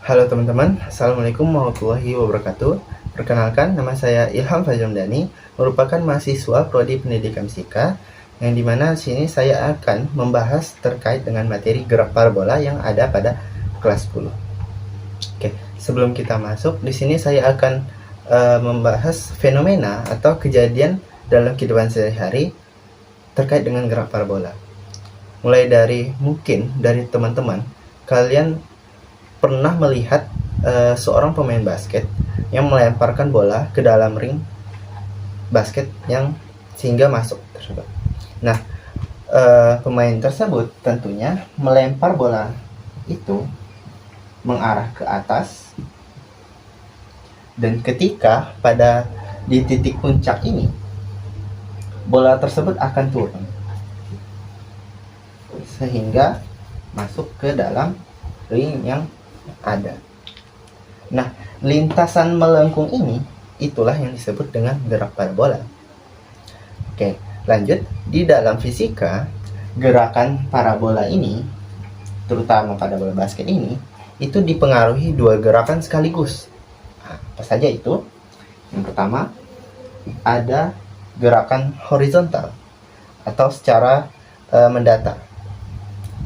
Halo teman-teman, Assalamualaikum warahmatullahi wabarakatuh. Perkenalkan, nama saya Ilham Fajramdani, merupakan mahasiswa Prodi Pendidikan Fisika, yang dimana sini saya akan membahas terkait dengan materi gerak parabola yang ada pada kelas 10. Oke, sebelum kita masuk, di sini saya akan membahas fenomena atau kejadian dalam kehidupan sehari-hari terkait dengan gerak parabola. Mulai dari mungkin dari teman-teman, kalian pernah melihat seorang pemain basket yang melemparkan bola ke dalam ring basket yang sehingga masuk tersebut. Nah, pemain tersebut tentunya melempar bola itu mengarah ke atas, dan ketika pada di titik puncak ini bola tersebut akan turun sehingga masuk ke dalam ring yang ada. Nah, lintasan melengkung ini itulah yang disebut dengan gerak parabola. Oke, lanjut. Di dalam fisika, gerakan parabola ini, terutama pada bola basket ini, itu dipengaruhi dua gerakan sekaligus. Nah, apa saja itu? Yang pertama, ada gerakan horizontal atau secara mendatar,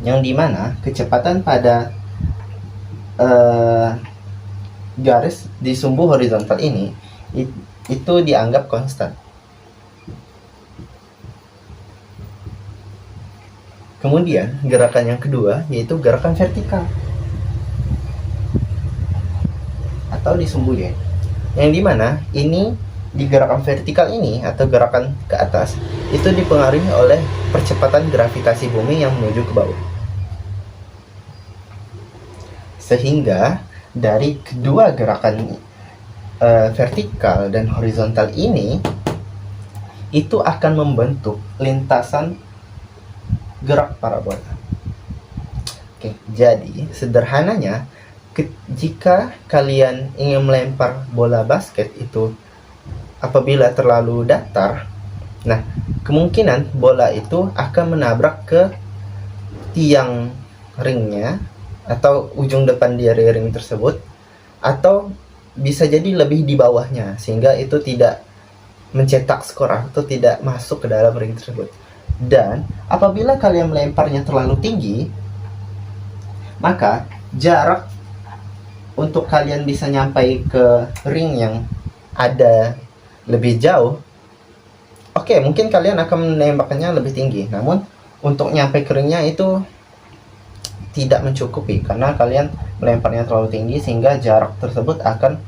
yang dimana kecepatan pada garis di sumbu horizontal ini itu dianggap konstan. Kemudian gerakan yang kedua yaitu gerakan vertikal atau di sumbu Y, yang dimana ini di gerakan vertikal ini atau gerakan ke atas itu dipengaruhi oleh percepatan gravitasi bumi yang menuju ke bawah. Sehingga dari kedua gerakan vertikal dan horizontal ini itu akan membentuk lintasan gerak parabola. Oke, jadi sederhananya jika kalian ingin melempar bola basket itu apabila terlalu datar, nah kemungkinan bola itu akan menabrak ke tiang ringnya atau ujung depan dari ring tersebut, atau bisa jadi lebih di bawahnya sehingga itu tidak mencetak skor atau tidak masuk ke dalam ring tersebut. Dan apabila kalian melemparnya terlalu tinggi, maka jarak untuk kalian bisa nyampai ke ring yang ada lebih jauh, oke, mungkin kalian akan menembaknya lebih tinggi, namun untuk nyampe ke ringnya itu tidak mencukupi karena kalian melemparnya terlalu tinggi sehingga jarak tersebut akan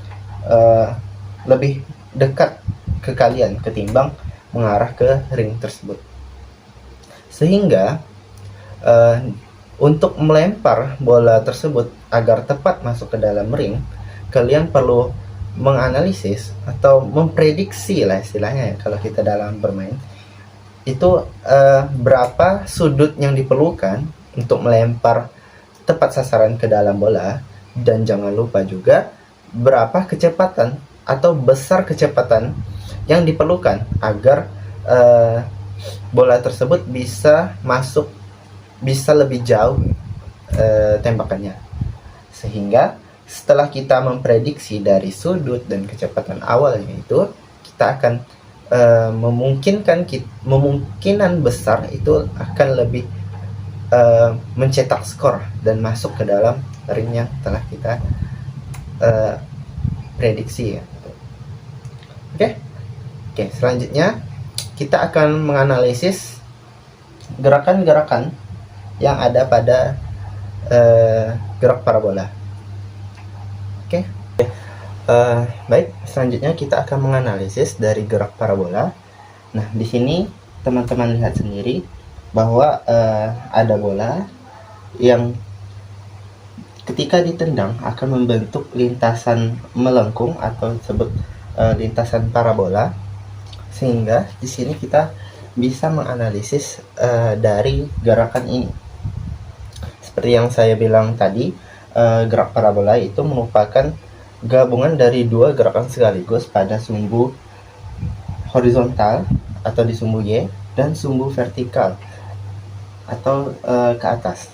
lebih dekat ke kalian ketimbang mengarah ke ring tersebut. Sehingga untuk melempar bola tersebut agar tepat masuk ke dalam ring, kalian perlu menganalisis atau memprediksi lah istilahnya ya, kalau kita dalam bermain itu berapa sudut yang diperlukan untuk melempar tepat sasaran ke dalam bola, dan jangan lupa juga berapa kecepatan atau besar kecepatan yang diperlukan agar bola tersebut bisa masuk, bisa lebih jauh tembakannya. Sehingga setelah kita memprediksi dari sudut dan kecepatan awalnya itu, kita akan memungkinan besar itu akan lebih mencetak skor dan masuk ke dalam ring yang telah kita prediksi ya. Oke, selanjutnya kita akan menganalisis gerakan-gerakan yang ada pada gerak parabola. Baik, selanjutnya kita akan menganalisis dari gerak parabola. Nah, di sini teman-teman lihat sendiri bahwa ada bola yang ketika ditendang akan membentuk lintasan melengkung atau disebut lintasan parabola, sehingga di sini kita bisa menganalisis dari gerakan ini. Seperti yang saya bilang tadi, gerak parabola itu merupakan gabungan dari dua gerakan sekaligus pada sumbu horizontal atau di sumbu Y dan sumbu vertikal atau ke atas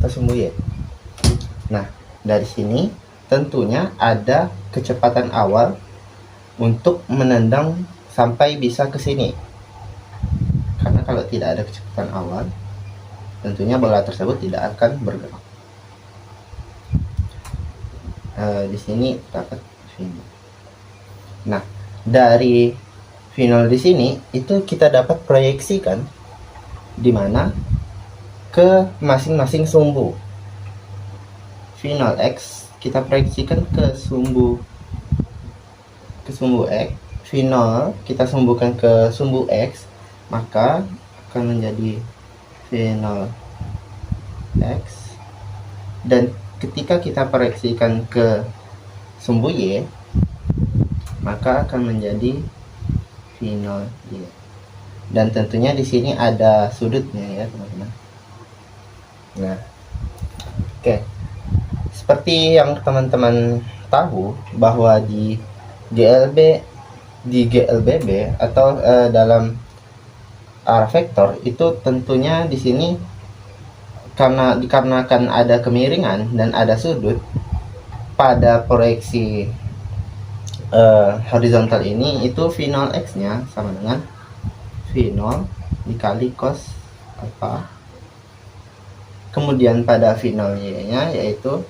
atau sumbu Y. Nah, Dari sini tentunya ada kecepatan awal untuk menendang sampai bisa ke sini. Karena kalau tidak ada kecepatan awal, tentunya bola tersebut tidak akan bergerak. Di sini dapat final. Nah, dari final di sini itu kita dapat proyeksikan di mana ke masing-masing sumbu. Final X kita proyeksikan ke sumbu X. Final kita sumbukan ke sumbu X, maka akan menjadi final X. Dan ketika kita proyeksikan ke sumbu Y, maka akan menjadi final Y. Dan tentunya di sini ada sudutnya ya teman-teman. Nah, oke. Seperti yang teman-teman tahu bahwa di GLBB atau dalam arah vektor itu tentunya di sini dikarenakan ada kemiringan dan ada sudut pada proyeksi horizontal ini, itu final X-nya sama dengan V0 dikali cos alpha. Kemudian pada final Y-nya yaitu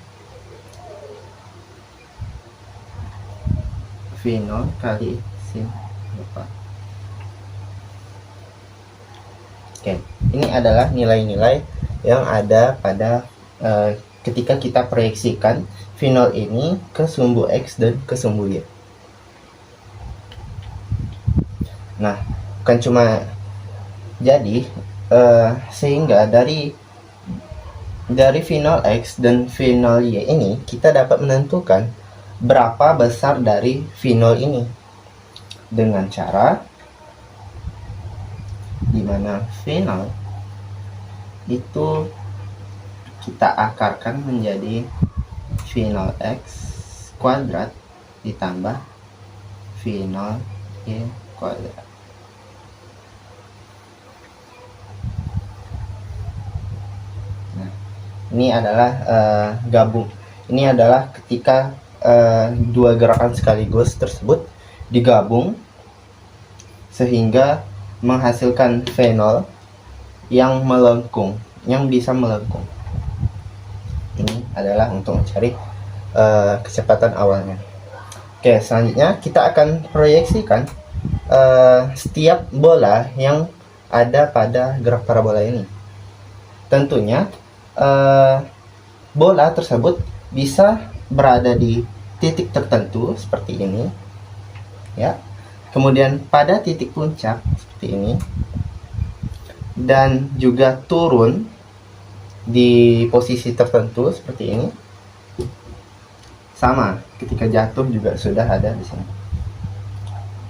V0 kali sin alpha. Oke, ini adalah nilai-nilai yang ada pada ketika kita proyeksikan final ini ke sumbu X dan ke sumbu Y. Nah, bukan cuma jadi sehingga dari final X dan final Y ini kita dapat menentukan berapa besar dari final ini dengan cara dimana final itu kita akarkan menjadi final X kuadrat ditambah final Y kuadrat. Nah, ini adalah gabung. Ini adalah ketika dua gerakan sekaligus tersebut digabung sehingga menghasilkan V0 yang melengkung, yang bisa melengkung. Ini adalah untuk mencari kecepatan awalnya. Oke, selanjutnya kita akan proyeksikan setiap bola yang ada pada gerak parabola ini. Tentunya bola tersebut bisa berada di titik tertentu seperti ini, ya. Kemudian pada titik puncak seperti ini, dan juga turun di posisi tertentu seperti ini. Sama, ketika jatuh juga sudah ada di sini.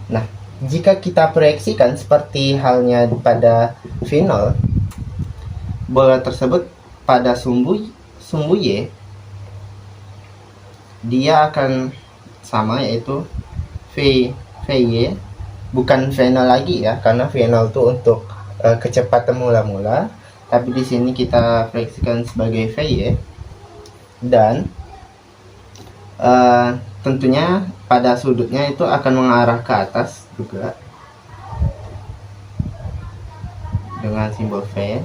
Nah, jika kita proyeksikan seperti halnya pada final, bola tersebut pada sumbu Y dia akan sama, yaitu VY, bukan V0 lagi ya, karena V0 itu untuk kecepatan mula-mula, tapi di sini kita proyeksikan sebagai VY. Dan tentunya pada sudutnya itu akan mengarah ke atas juga dengan simbol V.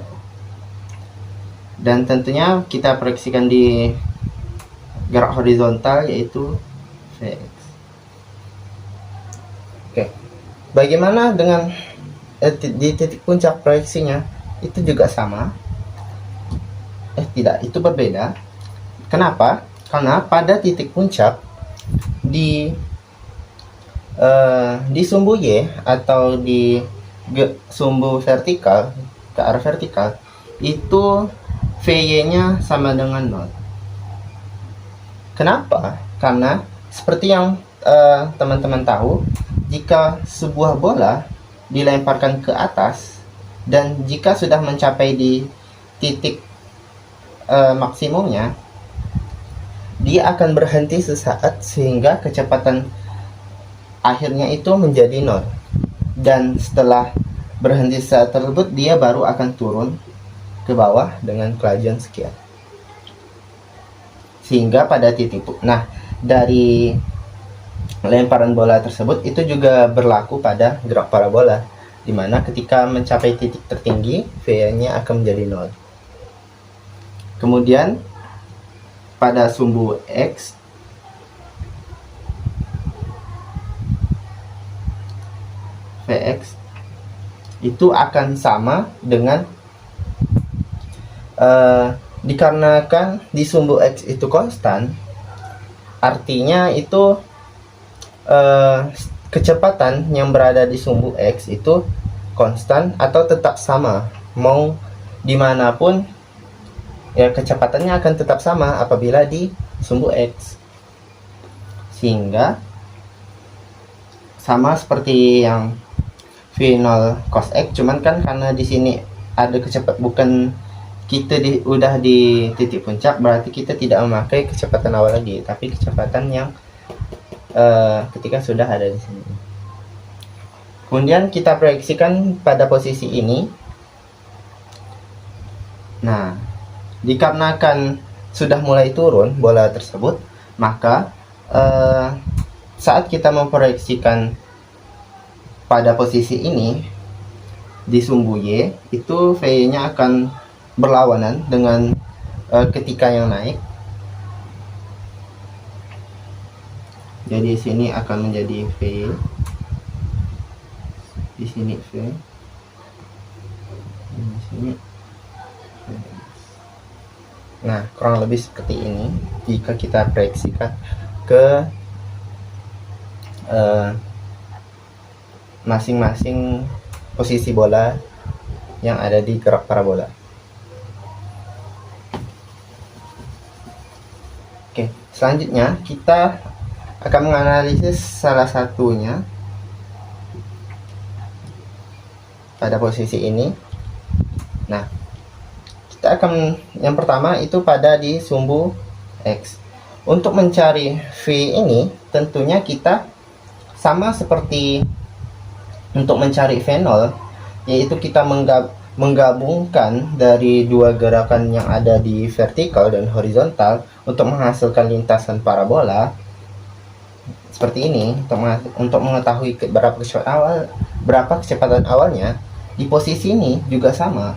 Dan tentunya kita proyeksikan di gerak horizontal yaitu Vx. Oke, bagaimana dengan di titik puncak proyeksinya? Itu juga sama. Tidak, itu berbeda. Kenapa? Karena pada titik puncak di sumbu Y atau di sumbu vertikal, ke arah vertikal, itu VY-nya sama dengan 0. Kenapa? Karena seperti yang teman-teman tahu, jika sebuah bola dilemparkan ke atas dan jika sudah mencapai di titik maksimumnya, dia akan berhenti sesaat sehingga kecepatan akhirnya itu menjadi 0. Dan setelah berhenti saat tersebut, dia baru akan turun ke bawah dengan kelajuan sekian. Sehingga pada titik nah dari lemparan bola tersebut itu juga berlaku pada gerak parabola, dimana ketika mencapai titik tertinggi V-nya akan menjadi 0. Kemudian pada sumbu X Vx itu akan sama dengan dikarenakan di sumbu X itu konstan, artinya itu kecepatan yang berada di sumbu X itu konstan atau tetap sama, mau dimanapun ya kecepatannya akan tetap sama apabila di sumbu X. Sehingga sama seperti yang V0 cos X, cuman kan karena di sini ada bukan kita udah di titik puncak, berarti kita tidak memakai kecepatan awal lagi, tapi kecepatan yang ketika sudah ada di sini. Kemudian kita proyeksikan pada posisi ini. Nah, dikarenakan sudah mulai turun bola tersebut, maka saat kita memproyeksikan pada posisi ini di sumbu Y, itu V-nya akan berlawanan dengan ketika yang naik. Jadi sini akan menjadi V, di sini V, di sini V. Nah, kurang lebih seperti ini jika kita proyeksikan ke masing-masing posisi bola yang ada di gerak parabola. Oke, selanjutnya kita akan menganalisis salah satunya pada posisi ini. Nah, kita akan yang pertama itu pada di sumbu X. Untuk mencari V ini tentunya kita sama seperti untuk mencari V0, yaitu kita menggabungkan dari dua gerakan yang ada di vertikal dan horizontal untuk menghasilkan lintasan parabola seperti ini. Untuk mengetahui berapa kecepatan awalnya, di posisi ini juga sama.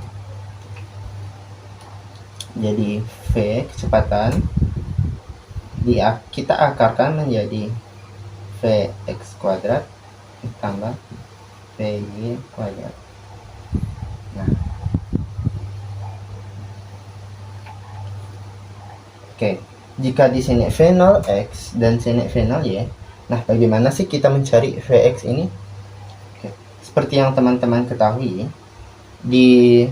Jadi V kecepatan kita akarkan menjadi Vx kuadrat ditambah Vy kuadrat. Nah, oke, jika di sini V0x dan sini V0y, nah bagaimana sih kita mencari Vx ini? Oke, seperti yang teman-teman ketahui, di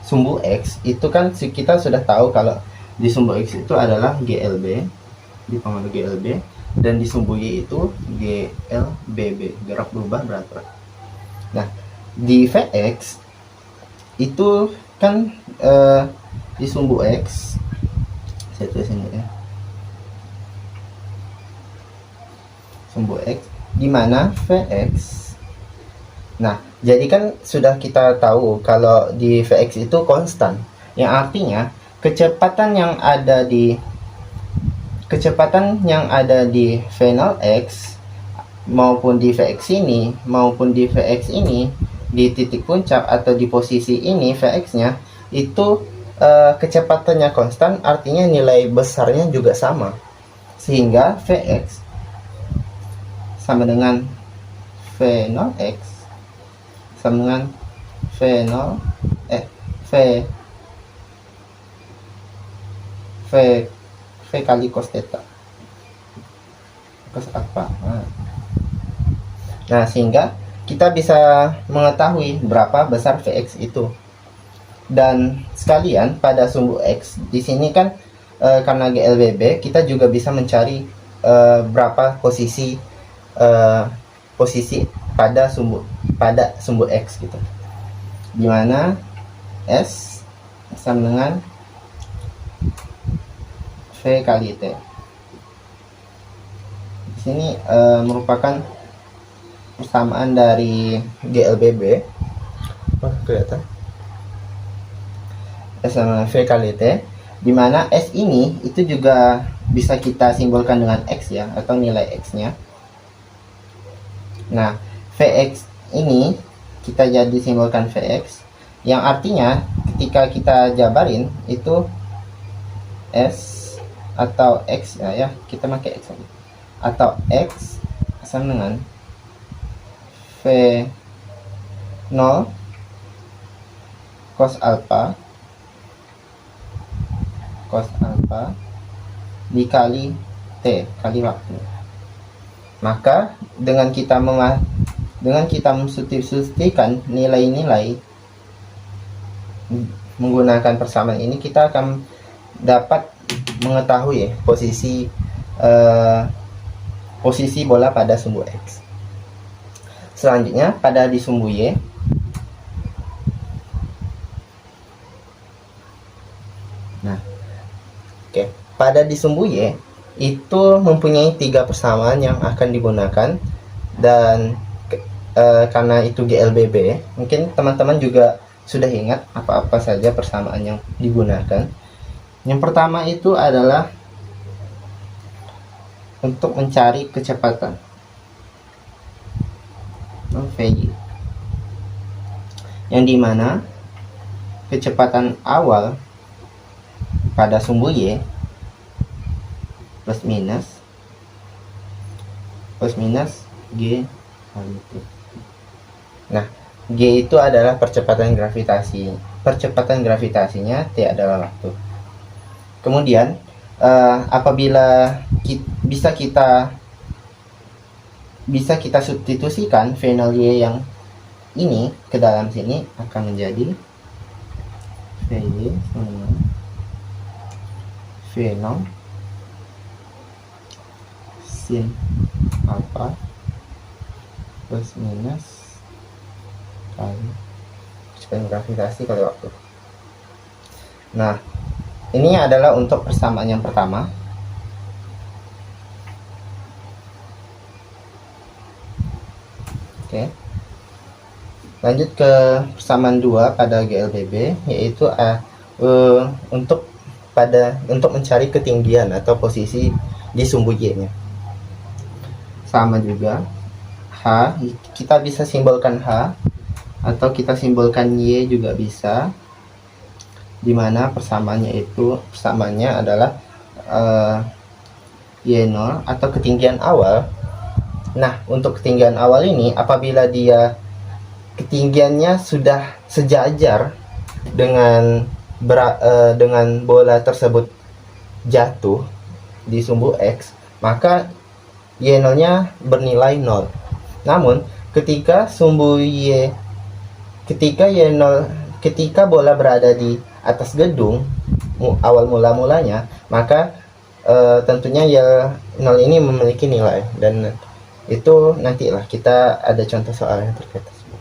sumbu X itu kan kita sudah tahu kalau di sumbu X itu adalah GLB, dipengaruhi GLB, dan di sumbu Y itu GLBB, gerak berubah berat. Nah, di Vx itu kan di sumbu X, saya tulis ini ya, sumbu X dimana Vx. Nah, jadi kan sudah kita tahu kalau di Vx itu konstan, yang artinya kecepatan yang ada di V0x maupun di Vx ini maupun di Vx ini di titik puncak atau di posisi ini Vx-nya itu kecepatannya konstan, artinya nilai besarnya juga sama, sehingga Vx sama dengan V0x sama dengan V kali cos theta, cos apa. Nah, sehingga kita bisa mengetahui berapa besar Vx itu. Dan sekalian pada sumbu X di sini kan karena GLBB kita juga bisa mencari berapa posisi pada sumbu X gitu, dimana S sama dengan V kali T. Di sini merupakan persamaan dari GLBB. Kelihatan? S sama V kali T. Dimana S ini itu juga bisa kita simbolkan dengan X ya, atau nilai X-nya. Nah, Vx ini kita jadi simbolkan Vx, yang artinya ketika kita jabarin itu S atau X ya, kita pakai X aja, atau X sama dengan V0 cos alpha dikali T kali waktu. Maka dengan kita mensubstitusikan nilai-nilai menggunakan persamaan ini, kita akan dapat mengetahui posisi bola pada sumbu X. Selanjutnya pada di sumbu Y, pada di sumbu Y itu mempunyai 3 persamaan yang akan digunakan, dan karena itu GLBB, mungkin teman-teman juga sudah ingat apa-apa saja persamaan yang digunakan. Yang pertama itu adalah untuk mencari kecepatan, VY, yang dimana kecepatan awal pada sumbu Y plus minus G kali T. Nah, G itu adalah percepatan gravitasi. Percepatan gravitasinya T adalah waktu. Kemudian apabila bisa kita substitusikan V0 Y yang ini ke dalam sini, akan menjadi VY sama V0 sin alpha plus minus kali kecepatan gravitasi kali waktu. Nah, ini adalah untuk persamaan yang pertama. Oke. Lanjut ke persamaan 2 pada GLBB, yaitu untuk mencari ketinggian atau posisi di sumbu Y-nya. Sama juga H, kita bisa simbolkan H atau kita simbolkan Y juga bisa, dimana persamaannya adalah Y0 atau ketinggian awal. Nah, untuk ketinggian awal ini, apabila dia ketinggiannya sudah sejajar dengan bola tersebut jatuh di sumbu X, maka Y0 nya bernilai 0. Namun ketika ketika bola berada di atas gedung awal mulanya, maka tentunya Y0 ini memiliki nilai, dan itu nantilah kita ada contoh soal yang terkait tersebut.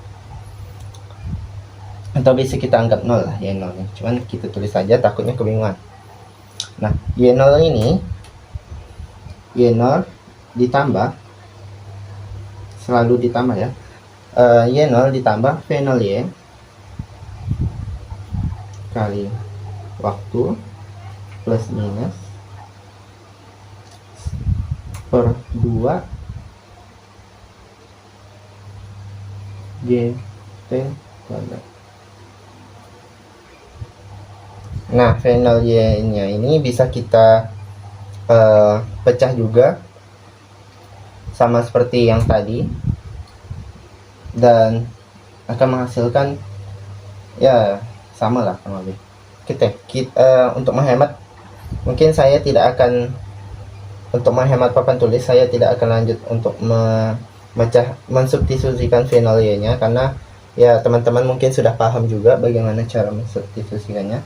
Atau bisa kita anggap 0 lah Y0 nya, cuman kita tulis saja, takutnya kebingungan. Nah, Y0 ini Y0 ditambah, selalu ditambah ya, Y0 ditambah V0 Y kali waktu plus minus per 2 GT kuadrat. Nah, V0 Y nya ini bisa kita pecah juga sama seperti yang tadi, dan akan menghasilkan ya sama lah kurang lebih. Kita untuk menghemat, mungkin saya tidak akan, untuk menghemat papan tulis, saya tidak akan lanjut untuk mensubstitusikan V0 Y nya, karena ya teman-teman mungkin sudah paham juga bagaimana cara mensubstitusikannya.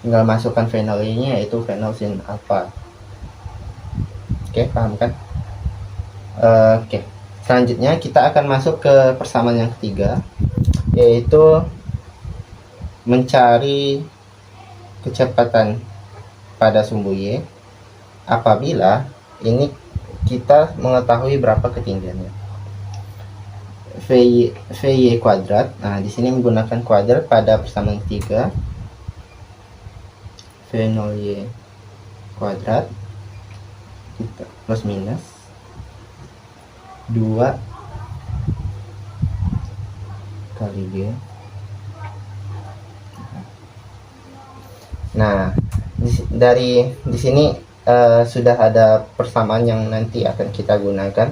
Tinggal masukkan V0 Y nya, yaitu V0 sin alpha. Oke, paham kan? Oke, selanjutnya kita akan masuk ke persamaan yang ketiga, yaitu mencari kecepatan pada sumbu Y apabila ini kita mengetahui berapa ketinggiannya. VY kuadrat. Nah, di sini menggunakan kuadrat pada persamaan ketiga. V0Y kuadrat kita plus minus 2 kali G. Nah, di sini sudah ada persamaan yang nanti akan kita gunakan,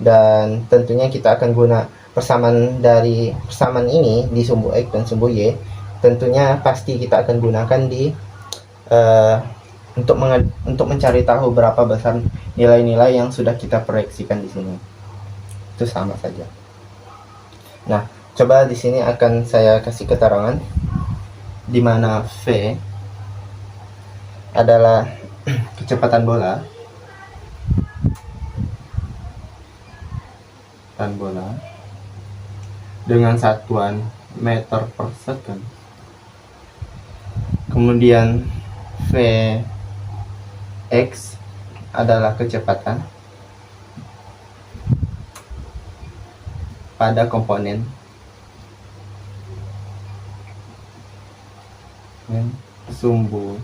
dan tentunya kita akan guna persamaan ini di sumbu X dan sumbu Y. Tentunya pasti kita akan gunakan di untuk mencari tahu berapa besar nilai-nilai yang sudah kita proyeksikan di sini. Itu sama saja. Nah, coba di sini akan saya kasih keterangan di mana V adalah kecepatan bola dengan satuan meter per second. Kemudian Vx adalah kecepatan pada komponen sumbu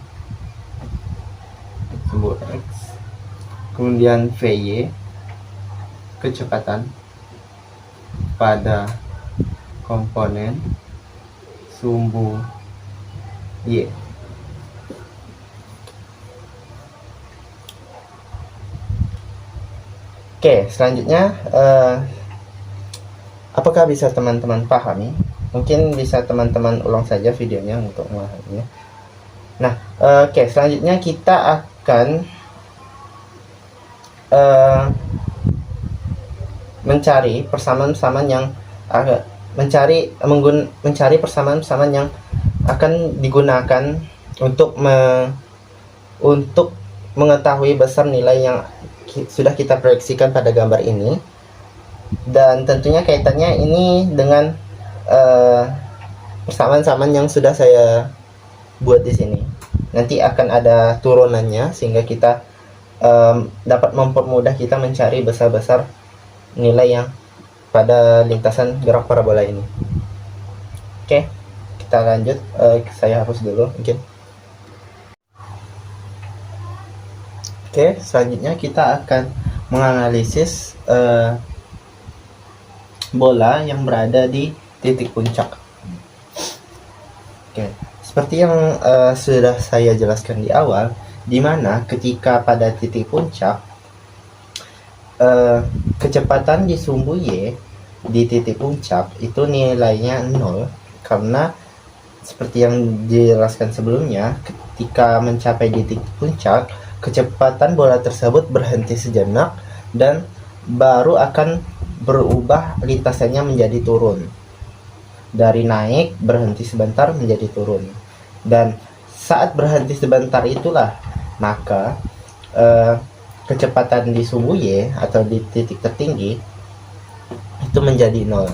X. Kemudian Vy kecepatan pada komponen sumbu Y. Oke, selanjutnya apakah bisa teman-teman pahami? Mungkin bisa teman-teman ulang saja videonya untuk memahaminya. Nah, oke, selanjutnya kita akan mencari persamaan-persamaan yang mencari persamaan-persamaan yang akan digunakan untuk mengetahui besar nilai yang sudah kita proyeksikan pada gambar ini. Dan tentunya kaitannya ini dengan persamaan-persamaan yang sudah saya buat di sini. Nanti akan ada turunannya sehingga kita dapat mempermudah kita mencari besar-besar nilai yang pada lintasan gerak parabola ini. Oke, kita lanjut. Saya hapus dulu mungkin. Oke, selanjutnya kita akan menganalisis bola yang berada di titik puncak. Oke, seperti yang sudah saya jelaskan di awal, di mana ketika pada titik puncak kecepatan di sumbu Y di titik puncak itu nilainya 0, karena seperti yang dijelaskan sebelumnya, ketika mencapai di titik puncak kecepatan bola tersebut berhenti sejenak dan baru akan berubah lintasannya menjadi turun. Dari naik berhenti sebentar menjadi turun, dan saat berhenti sebentar itulah maka kecepatan di sumbu Y atau di titik tertinggi itu menjadi 0.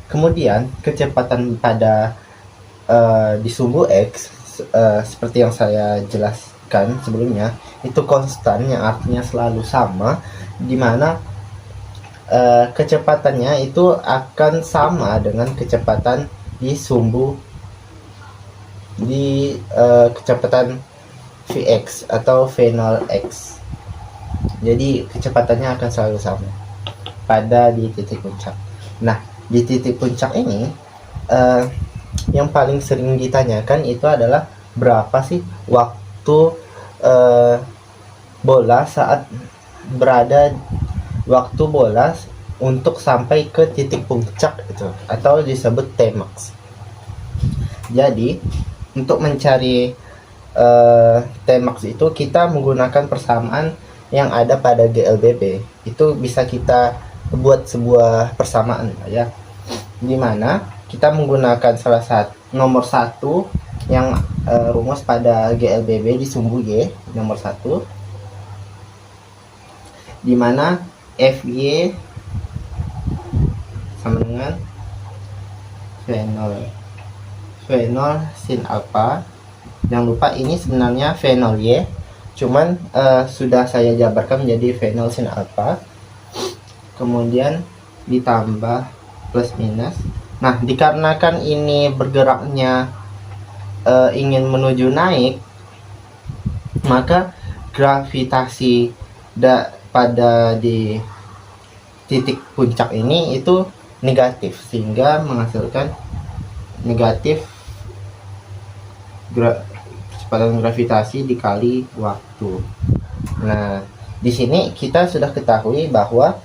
Kemudian kecepatan pada di sumbu X seperti yang saya jelaskan sebelumnya itu konstan, yang artinya selalu sama, dimana kecepatannya itu akan sama dengan kecepatan di sumbu kecepatan Vx atau V0x. Jadi kecepatannya akan selalu sama pada di titik puncak. Nah, di titik puncak ini yang paling sering ditanyakan itu adalah berapa sih waktu bola untuk sampai ke titik puncak itu, atau disebut Tmax. Jadi untuk mencari Tmax itu kita menggunakan persamaan yang ada pada GLBB. Itu bisa kita buat sebuah persamaan ya, dimana kita menggunakan nomor 1 yang rumus pada GLBB di sumbu Y nomor 1, dimana Fy sama dengan V0 sin alpha. Jangan lupa ini sebenarnya V0Y, cuman sudah saya jabarkan menjadi V0 sin alpha, kemudian ditambah plus minus. Nah, dikarenakan ini bergeraknya ingin menuju naik, maka gravitasi pada di titik puncak ini itu negatif, sehingga menghasilkan negatif kecepatan gravitasi dikali waktu. Nah, di sini kita sudah ketahui bahwa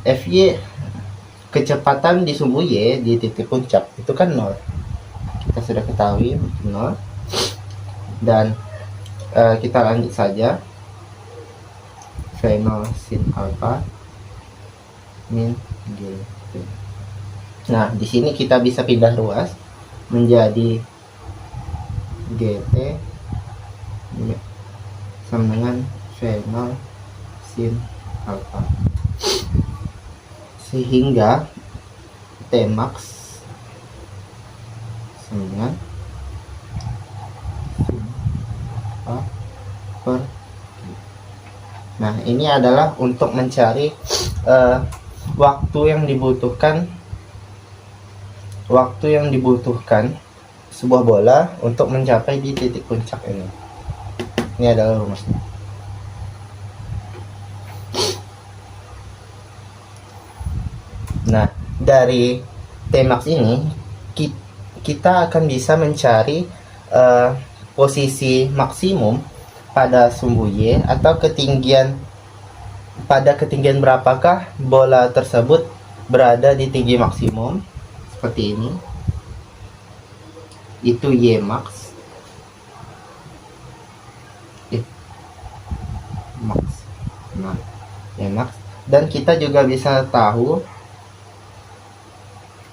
Fy, kecepatan di sumbu Y di titik puncak itu kan 0. Kita sudah ketahui 0. Dan kita lanjut saja. V0 sin alpha min G. Nah, di sini kita bisa pindah ruas menjadi GT sama dengan V0 sin alpha, sehingga Tmax sama dengan sin alpha per. Nah, ini adalah untuk mencari waktu yang dibutuhkan sebuah bola untuk mencapai di titik puncak ini. Ini adalah rumusnya. Nah, dari Tmax ini kita akan bisa mencari posisi maksimum pada sumbu Y, atau pada ketinggian berapakah bola tersebut berada di tinggi maksimum, seperti ini. Itu Y max. Nah, Y max. Dan kita juga bisa tahu,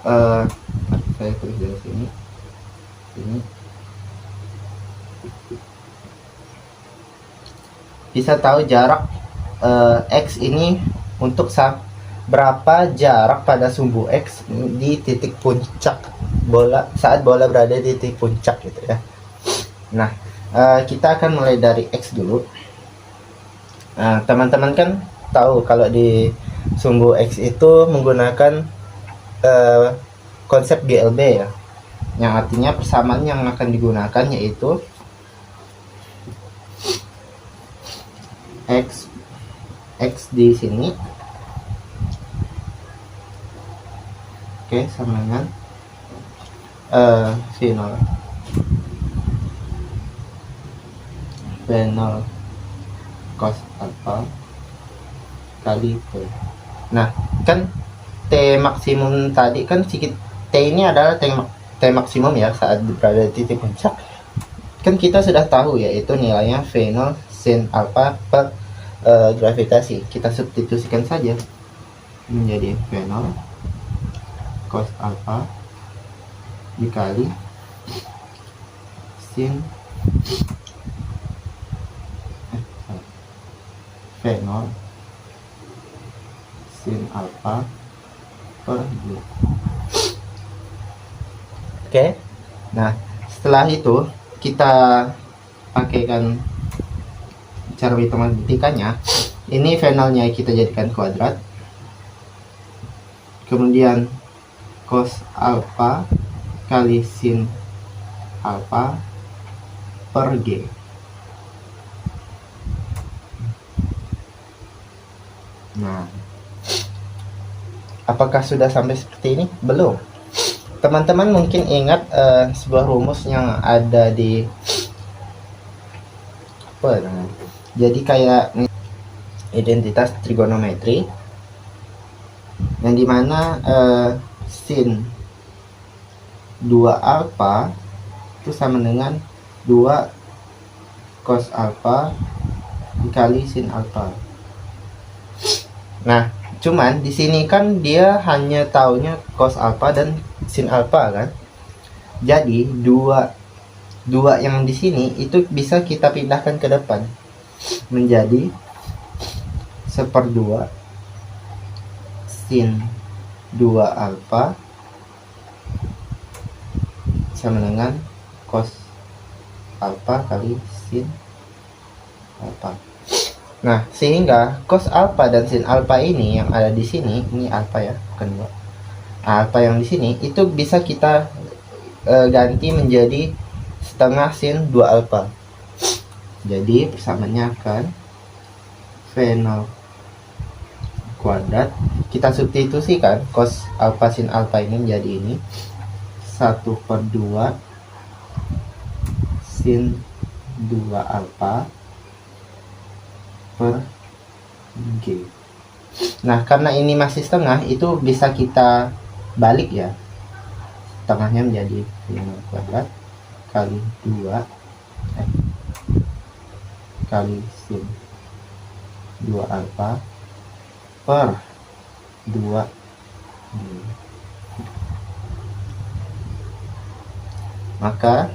saya tulis dari sini. Bisa tahu jarak X ini untuk berapa jarak pada sumbu X di titik puncak bola, saat bola berada di titik puncak gitu ya. Nah, kita akan mulai dari X dulu. Teman-teman kan tahu kalau di sumbu X itu menggunakan konsep GLB ya, yang artinya persamaan yang akan digunakan yaitu X di sini, oke, sama dengan V0 cos alpha kali T. Nah, kan T maksimum tadi kan T ini adalah T maksimum ya saat berada di titik puncak. Kan kita sudah tahu yaitu nilainya V0 sin alpha per gravitasi. Kita substitusikan saja menjadi V0 cos alpha dikali sin V0 sin alpha per G. Oke. Nah, setelah itu kita pakaikan cara hitung-hitungannya. Ini V0-nya kita jadikan kuadrat, kemudian cos alpha kali sin alpha per G. Nah, apakah sudah sampai seperti ini? Belum. Teman-teman mungkin ingat sebuah rumus yang ada di apa namanya? Jadi kayak identitas trigonometri, yang dimana sin 2 alpha itu sama dengan 2 cos alpha dikali sin alpha. Nah, cuman di sini kan dia hanya taunya cos alpha dan sin alpha kan. Jadi dua yang di sini itu bisa kita pindahkan ke depan menjadi 1/2 sin 2 alpha sama dengan cos alpha kali sin alpha. Nah, sehingga cos alpha dan sin alpha ini yang ada di sini, ini alpha ya, bukan 2. Alpha yang di sini itu bisa kita ganti menjadi setengah sin 2 alpha. Jadi persamaannya akan V0 kuadrat, kita substitusikan cos alfa sin alfa ini menjadi ini 1/2 sin 2 alfa per G. Nah, karena ini masih setengah, itu bisa kita balik ya. Tengahnya menjadi V0 kuadrat kali 2 kali sin 2 alfa per 2. Maka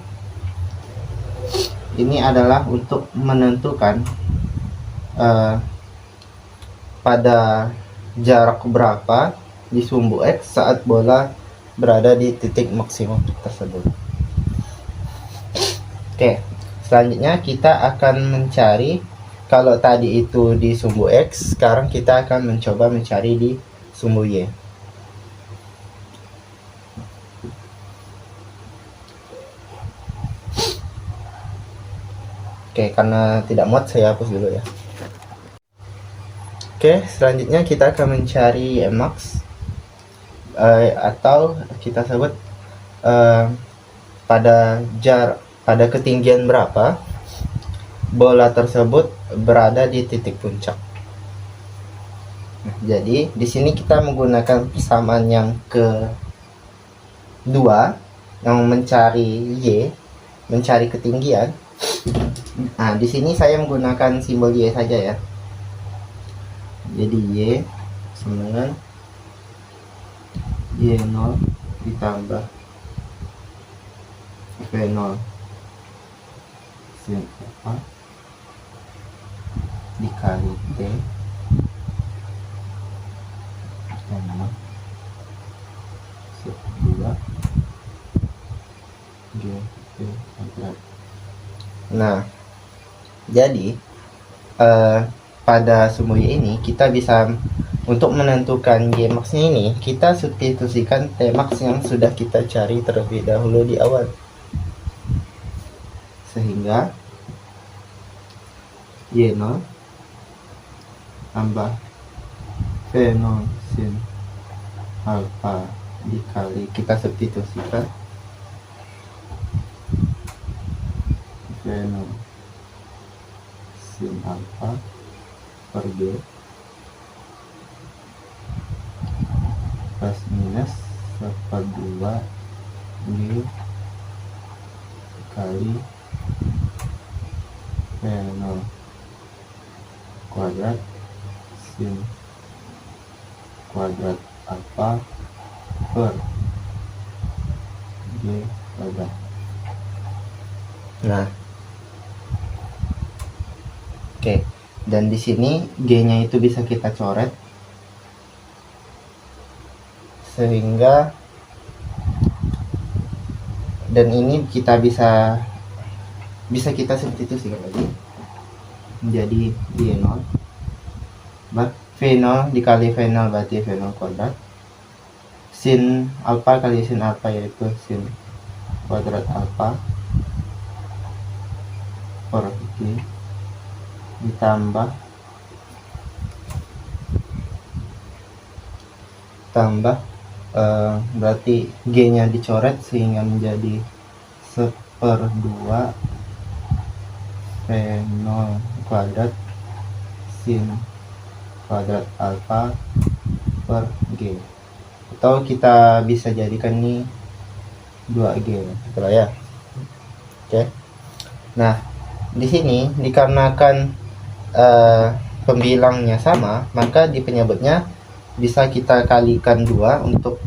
ini adalah untuk menentukan pada jarak berapa di sumbu X saat bola berada di titik maksimum tersebut. Oke, selanjutnya kita akan mencari, kalau tadi itu di sumbu X, sekarang kita akan mencoba mencari di sumbu Y. Oke, karena tidak muat saya hapus dulu ya. Oke, selanjutnya kita akan mencari Y max, atau kita sebut pada ketinggian berapa bola tersebut berada di titik puncak. Nah, jadi di sini kita menggunakan persamaan yang kedua, yang mencari Y, mencari ketinggian. Nah, di sini saya menggunakan simbol Y saja ya. Jadi Y sama dengan Y0 ditambah V0 sin alfa dikali T tambah 2 G kuadrat. Nah, jadi pada sumbu Y ini kita bisa, untuk menentukan Y max-nya ini, kita substitusikan T max yang sudah kita cari terlebih dahulu di awal. Sehingga Y0 tambah V0 sin alfa dikali, kita substitusikan V0 sin alfa per G plus minus 1/2 G kali V0 kuadrat sin kuadrat alfa per G kuadrat. Nah, oke, dan di sini G-nya itu bisa kita coret sehingga, dan ini kita bisa kita substitusikan lagi menjadi Y0 V0 dikali V0 berarti V0 kuadrat sin alfa kali sin alfa yaitu sin kuadrat alfa per G ditambah berarti G-nya dicoret sehingga menjadi 1/2 V0 kuadrat sin kuadrat alfa per G, atau kita bisa jadikan ini 2G, betul ya. Oke. Nah, di sini dikarenakan pembilangnya sama, maka di penyebutnya bisa kita kalikan 2 untuk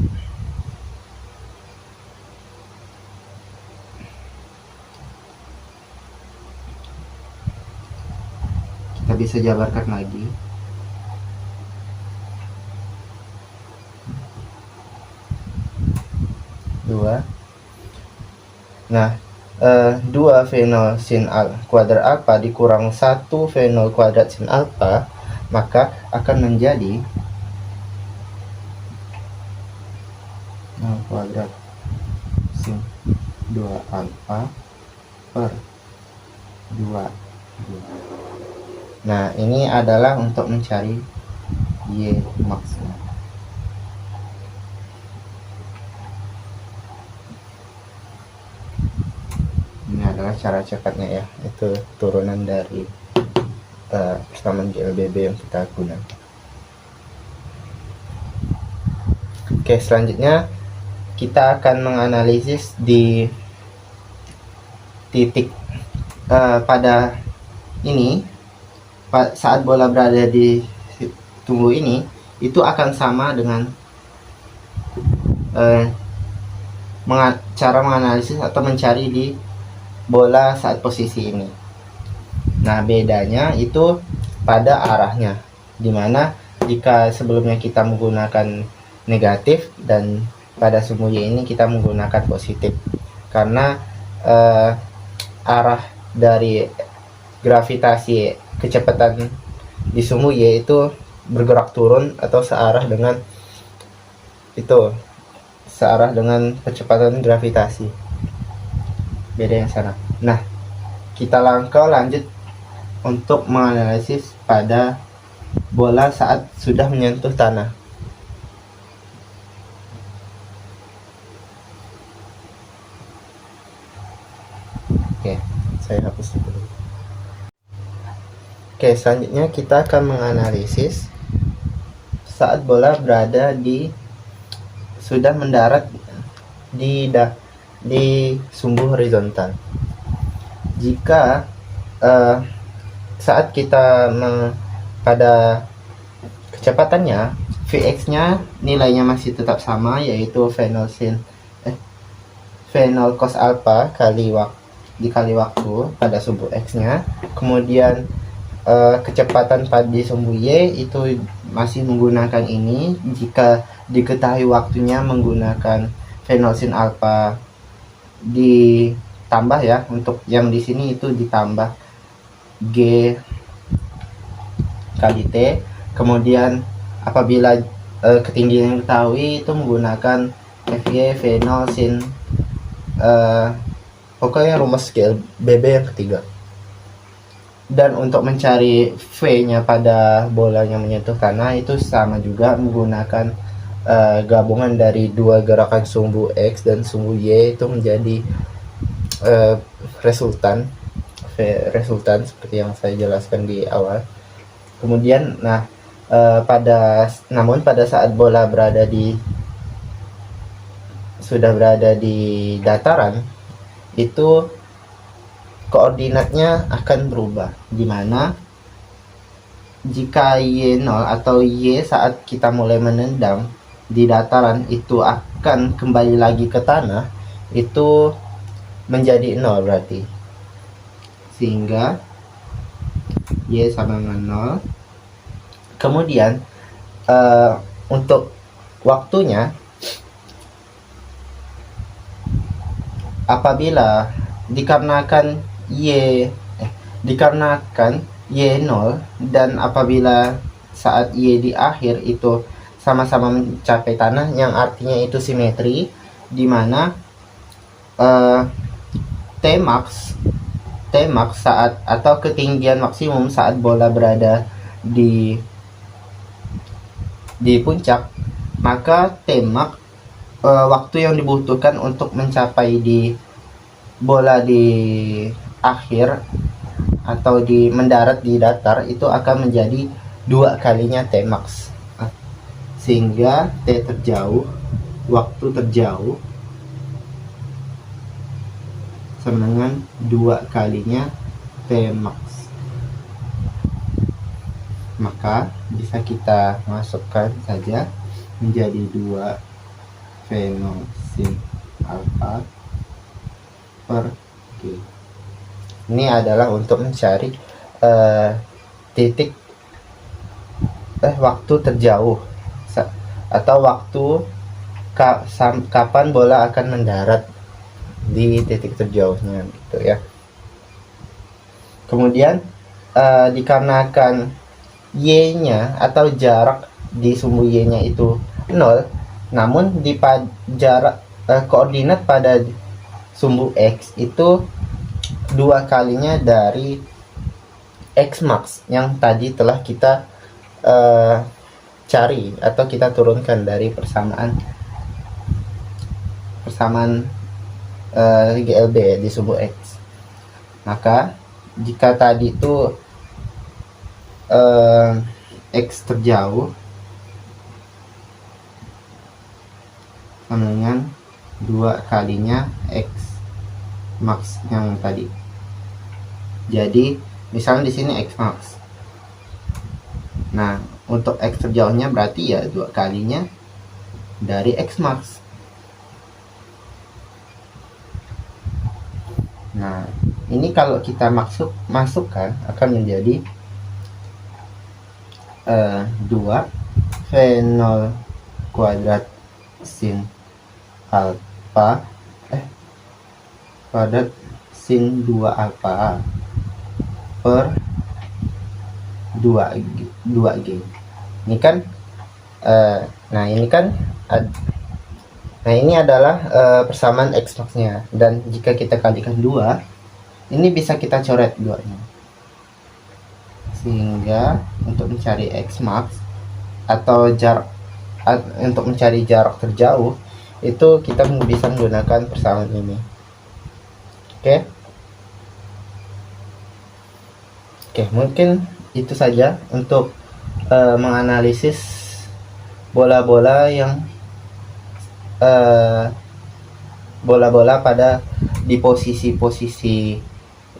kita bisa jabarkan lagi. Nah, 2 V0 sin kuadrat alfa dikurang 1 V0 kuadrat sin alfa, maka akan menjadi kuadrat sin 2 alfa per 2 Nah, ini adalah untuk mencari Y max. Ini adalah cara cekatnya ya, itu turunan dari persamaan GLBB yang kita gunakan. Oke, selanjutnya kita akan menganalisis di titik pada ini, saat bola berada di tumbuh ini, itu akan sama dengan cara menganalisis atau mencari di bola saat posisi ini. Nah, bedanya itu pada arahnya, dimana jika sebelumnya kita menggunakan negatif dan pada sumbu Y ini kita menggunakan positif, karena arah dari gravitasi kecepatan di sumbu Y itu bergerak turun atau searah dengan kecepatan gravitasi. Beda yang sana. Nah, kita lanjut untuk menganalisis pada bola saat sudah menyentuh tanah. Oke, saya hapus dulu. Oke, selanjutnya kita akan menganalisis saat bola berada sudah mendarat di sumbu horizontal. Jika saat kita pada kecepatannya, Vx-nya nilainya masih tetap sama, yaitu V0 cos alpha dikali waktu pada sumbu X-nya. Kemudian kecepatan pada sumbu Y itu masih menggunakan ini. Jika diketahui waktunya menggunakan V0 sin alpha ditambah ya, untuk yang di sini itu ditambah G kali T. Kemudian apabila ketinggian yang diketahui itu menggunakan Fy V0 sin pokoknya rumus scale BB yang ketiga. Dan untuk mencari V-nya pada bola yang menyentuh tanah itu sama juga, menggunakan gabungan dari dua gerakan sumbu X dan sumbu Y itu menjadi resultan seperti yang saya jelaskan di awal. Kemudian namun pada saat bola sudah berada di dataran, itu koordinatnya akan berubah, dimana jika Y0 atau Y saat kita mulai menendang di dataran itu akan kembali lagi ke tanah, itu menjadi 0 berarti, sehingga Y sama dengan 0. Kemudian untuk waktunya, apabila dikarenakan Y0 dan apabila saat Y di akhir itu sama-sama mencapai tanah, yang artinya itu simetri, di mana Tmax saat atau ketinggian maksimum saat bola berada di puncak, maka Tmax waktu yang dibutuhkan untuk mencapai di bola di akhir atau mendarat di datar itu akan menjadi 2 kalinya Tmax, sehingga T terjauh, waktu terjauh sama dengan 2 kalinya Tmax. Maka bisa kita masukkan saja menjadi 2 V0 sin alpha per G. Ini adalah untuk mencari titik waktu terjauh atau waktu kapan bola akan mendarat di titik terjauhnya gitu ya. Kemudian dikarenakan Y-nya atau jarak di sumbu Y-nya itu 0, namun di jarak koordinat pada sumbu X itu 2 kalinya dari X max yang tadi telah kita cari atau kita turunkan dari persamaan GLB di sumbu X. Maka jika tadi itu X terjauh sama dengan 2 kalinya X max yang tadi. Jadi misalnya di sini X max. Nah, untuk X terjauhnya berarti ya 2 kalinya dari X max. Nah, ini kalau kita masukkan akan menjadi 2 V0 kuadrat sin alfa kuadrat sin 2 alfa per 2G. Ini kan nah ini adalah persamaan X max-nya, dan jika kita kalikan 2, ini bisa kita coret 2-nya. Sehingga untuk mencari X max atau untuk mencari jarak terjauh itu kita bisa menggunakan persamaan ini. Oke, mungkin itu saja untuk menganalisis bola-bola pada di posisi-posisi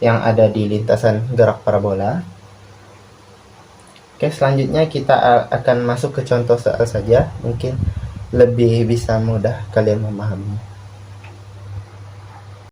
yang ada di lintasan gerak parabola. Oke, selanjutnya kita akan masuk ke contoh soal saja, mungkin lebih bisa mudah kalian memahami.